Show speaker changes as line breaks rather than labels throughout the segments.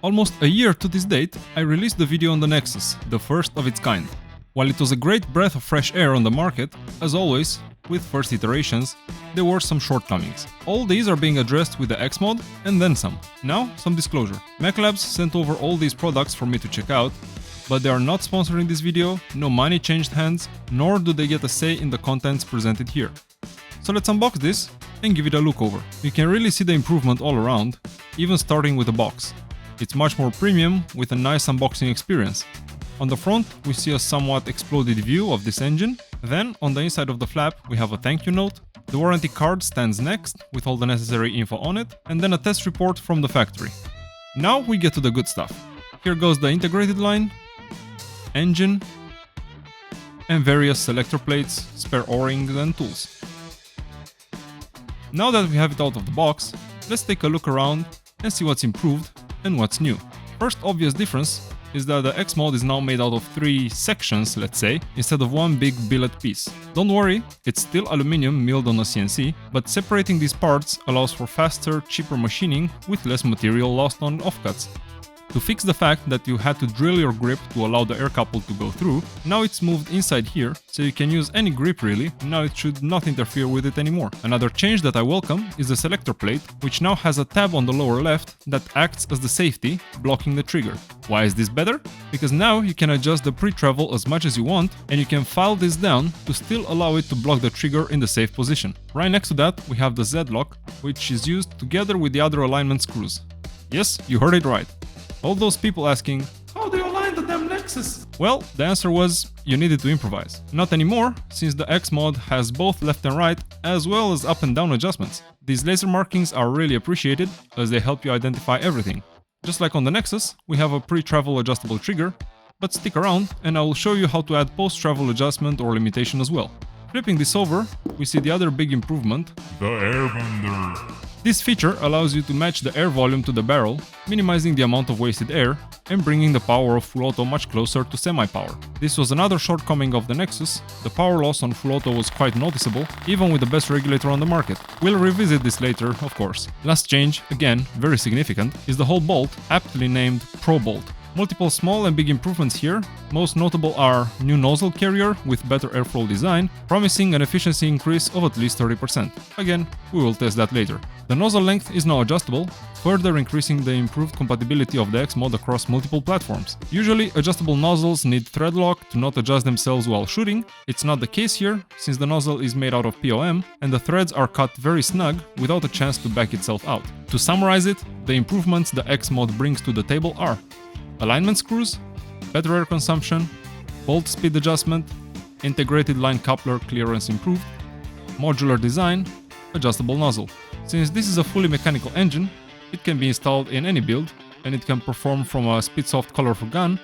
Almost a year to this date, I released the video on the NeXXus, the first of its kind. While it was a great breath of fresh air on the market, as always, with first iterations, there were some shortcomings. All these are being addressed with the xMod and then some. Now, some disclosure. MechLabs sent over all these products for me to check out, but they are not sponsoring this video, no money changed hands, nor do they get a say in the contents presented here. So let's unbox this and give it a look over. You can really see the improvement all around, even starting with the box. It's much more premium with a nice unboxing experience. On the front, we see a somewhat exploded view of this engine. Then, on the inside of the flap, we have a thank you note. The warranty card stands next, with all the necessary info on it, and then a test report from the factory. Now we get to the good stuff. Here goes the integrated line, engine, and various selector plates, spare O-rings and tools. Now that we have it out of the box, let's take a look around and see what's improved and what's new. First obvious difference is that the xMod is now made out of 3 sections, let's say, instead of one big billet piece. Don't worry, it's still aluminum milled on a CNC, but separating these parts allows for faster, cheaper machining with less material lost on offcuts. To fix the fact that you had to drill your grip to allow the air couple to go through, now it's moved inside here, so you can use any grip really, now it should not interfere with it anymore. Another change that I welcome is the selector plate, which now has a tab on the lower left that acts as the safety, blocking the trigger. Why is this better? Because now you can adjust the pre-travel as much as you want, and you can file this down to still allow it to block the trigger in the safe position. Right next to that we have the Z-lock, which is used together with the other alignment screws. Yes, you heard it right. All those people asking, how do you align the damn NeXXus? Well, the answer was, you needed to improvise. Not anymore, since the xMod has both left and right, as well as up and down adjustments. These laser markings are really appreciated, as they help you identify everything. Just like on the NeXXus, we have a pre-travel adjustable trigger, but stick around and I will show you how to add post-travel adjustment or limitation as well. Flipping this over, we see the other big improvement, the airbender. This feature allows you to match the air volume to the barrel, minimizing the amount of wasted air and bringing the power of full auto much closer to semi-power. This was another shortcoming of the NeXXus. The power loss on full auto was quite noticeable, even with the best regulator on the market. We'll revisit this later, of course. Last change, again very significant, is the whole bolt, aptly named Pro Bolt. Multiple small and big improvements here. Most notable are new nozzle carrier with better airflow design, promising an efficiency increase of at least 30%. Again, we will test that later. The nozzle length is now adjustable, further increasing the improved compatibility of the xMod across multiple platforms. Usually, adjustable nozzles need thread lock to not adjust themselves while shooting. It's not the case here, since the nozzle is made out of POM and the threads are cut very snug without a chance to back itself out. To summarize it, the improvements the xMod brings to the table are alignment screws, better air consumption, bolt speed adjustment, integrated line coupler clearance improved, modular design, adjustable nozzle. Since this is a fully mechanical engine, it can be installed in any build, and it can perform from a Speedsoft colorful gun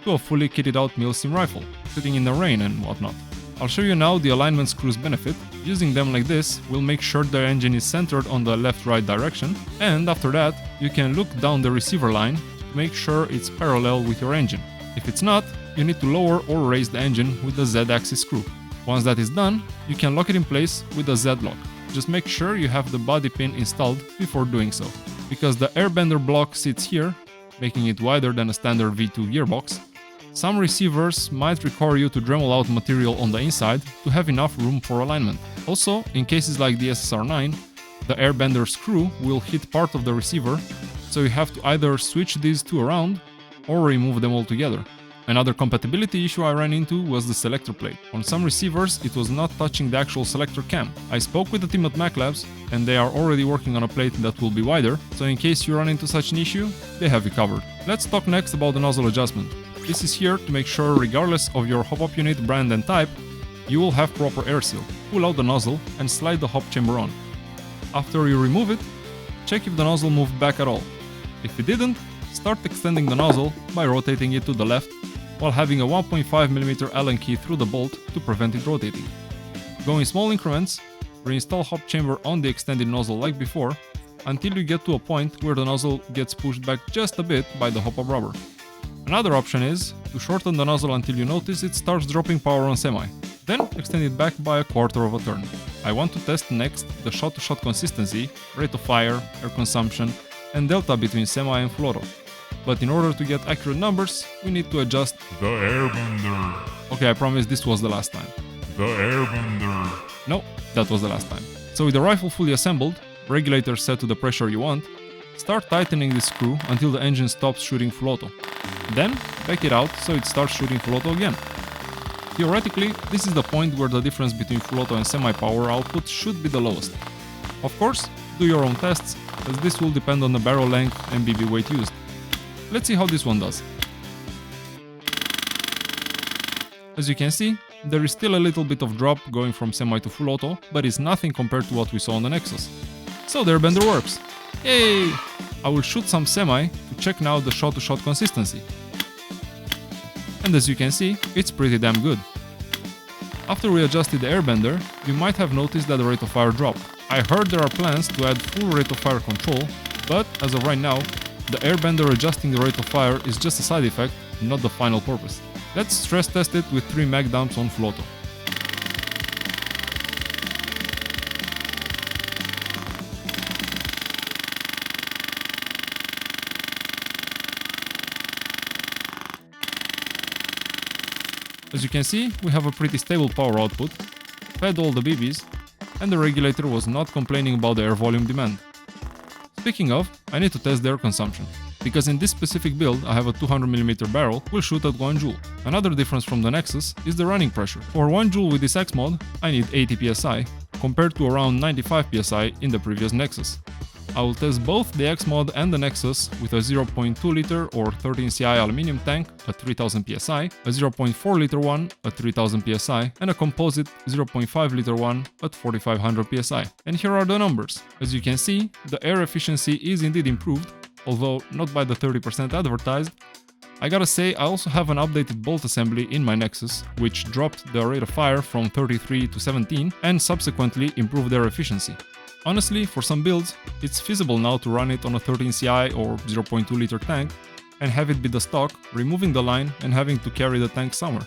to a fully kitted out Milsim rifle, sitting in the rain and whatnot. I'll show you now the alignment screws benefit. Using them like this will make sure the engine is centered on the left-right direction, and after that you can look down the receiver line to make sure it's parallel with your engine. If it's not, you need to lower or raise the engine with the Z-axis screw. Once that is done, you can lock it in place with the Z-lock. Just make sure you have the body pin installed before doing so. Because the airbender block sits here, making it wider than a standard V2 gearbox, some receivers might require you to Dremel out material on the inside to have enough room for alignment. Also, in cases like the SSR9, the airbender screw will hit part of the receiver, so you have to either switch these two around or remove them altogether. Another compatibility issue I ran into was the selector plate. On some receivers, it was not touching the actual selector cam. I spoke with the team at MechLabs, and they are already working on a plate that will be wider, so in case you run into such an issue, they have you covered. Let's talk next about the nozzle adjustment. This is here to make sure, regardless of your hop-up unit brand and type, you will have proper air seal. Pull out the nozzle and slide the hop chamber on. After you remove it, check if the nozzle moved back at all. If it didn't, start extending the nozzle by rotating it to the left, while having a 1.5mm Allen key through the bolt to prevent it rotating. Go in small increments, reinstall hop chamber on the extended nozzle like before, until you get to a point where the nozzle gets pushed back just a bit by the hop-up rubber. Another option is to shorten the nozzle until you notice it starts dropping power on semi, then extend it back by a quarter of a turn. I want to test next the shot-to-shot consistency, rate of fire, air consumption, and delta between semi and full auto. But in order to get accurate numbers, we need to adjust
The airbender.
Okay, I promise this was the last time.
The airbender.
No, that was the last time. So with the rifle fully assembled, regulator set to the pressure you want, start tightening this screw until the engine stops shooting full auto. Then, back it out so it starts shooting full auto again. Theoretically, this is the point where the difference between full auto and semi-power output should be the lowest. Of course, do your own tests, as this will depend on the barrel length and BB weight used. Let's see how this one does. As you can see, there is still a little bit of drop going from semi to full auto, but it's nothing compared to what we saw on the NeXXus. So the airbender works! Yay! I will shoot some semi to check now the shot-to-shot consistency. And as you can see, it's pretty damn good. After we adjusted the airbender, you might have noticed that the rate of fire dropped. I heard there are plans to add full rate of fire control, but as of right now, the airbender adjusting the rate of fire is just a side effect, not the final purpose. Let's stress test it with 3 mag dumps on full auto. As you can see, we have a pretty stable power output, fed all the BBs, and the regulator was not complaining about the air volume demand. Speaking of, I need to test the air consumption, because in this specific build I have a 200mm barrel will shoot at 1 joule. Another difference from the NeXXus is the running pressure. For 1 joule with this xMod, I need 80 psi, compared to around 95 psi in the previous NeXXus. I will test both the xMod and the NeXXus with a 0.2 liter or 13 Ci aluminium tank at 3000 psi, a 0.4 liter one at 3000 psi, and a composite 0.5 liter one at 4500 psi. And here are the numbers. As you can see, the air efficiency is indeed improved, although not by the 30% advertised. I gotta say, I also have an updated bolt assembly in my NeXXus, which dropped the rate of fire from 33 to 17 and subsequently improved their efficiency. Honestly, for some builds, it's feasible now to run it on a 13 Ci or 0.2 liter tank and have it be the stock, removing the line and having to carry the tank somewhere.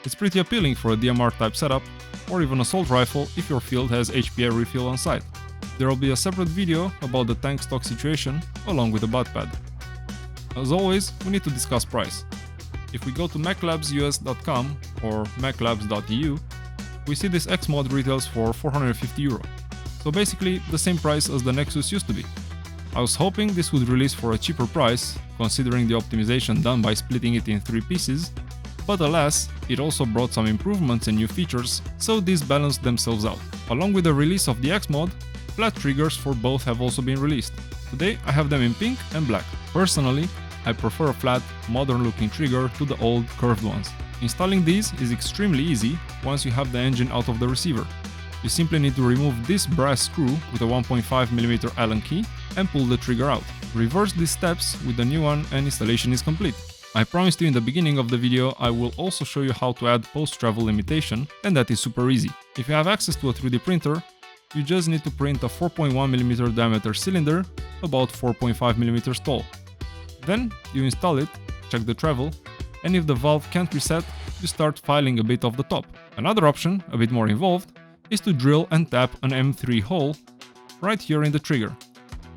It's pretty appealing for a DMR type setup or even assault rifle if your field has HPA refill on site. There will be a separate video about the tank stock situation along with the butt pad. As always, we need to discuss price. If we go to maclabsus.com or maclabs.eu, we see this xMod retails for €450. So basically the same price as the NeXXus used to be. I was hoping this would release for a cheaper price, considering the optimization done by splitting it in 3 pieces, but alas, it also brought some improvements and new features, so these balanced themselves out. Along with the release of the xMod, flat triggers for both have also been released. Today I have them in pink and black. Personally, I prefer a flat, modern looking trigger to the old curved ones. Installing these is extremely easy once you have the engine out of the receiver. You simply need to remove this brass screw with a 1.5mm Allen key and pull the trigger out. Reverse these steps with the new one and installation is complete. I promised you in the beginning of the video I will also show you how to add post-travel limitation, and that is super easy. If you have access to a 3D printer, you just need to print a 4.1mm diameter cylinder about 4.5mm tall. Then you install it, check the travel, and if the valve can't reset, you start filing a bit off the top. Another option, a bit more involved, is to drill and tap an M3 hole right here in the trigger.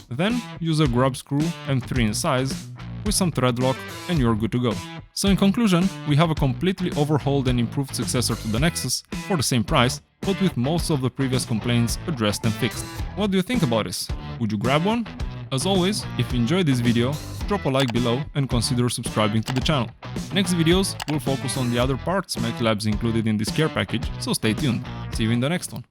Then use a grub screw M3 in size with some thread lock and you're good to go. So in conclusion, we have a completely overhauled and improved successor to the NeXXus for the same price, but with most of the previous complaints addressed and fixed. What do you think about this? Would you grab one? As always, if you enjoyed this video, drop a like below and consider subscribing to the channel. Next videos will focus on the other parts MechLabs included in this care package, so stay tuned. See you in the next one.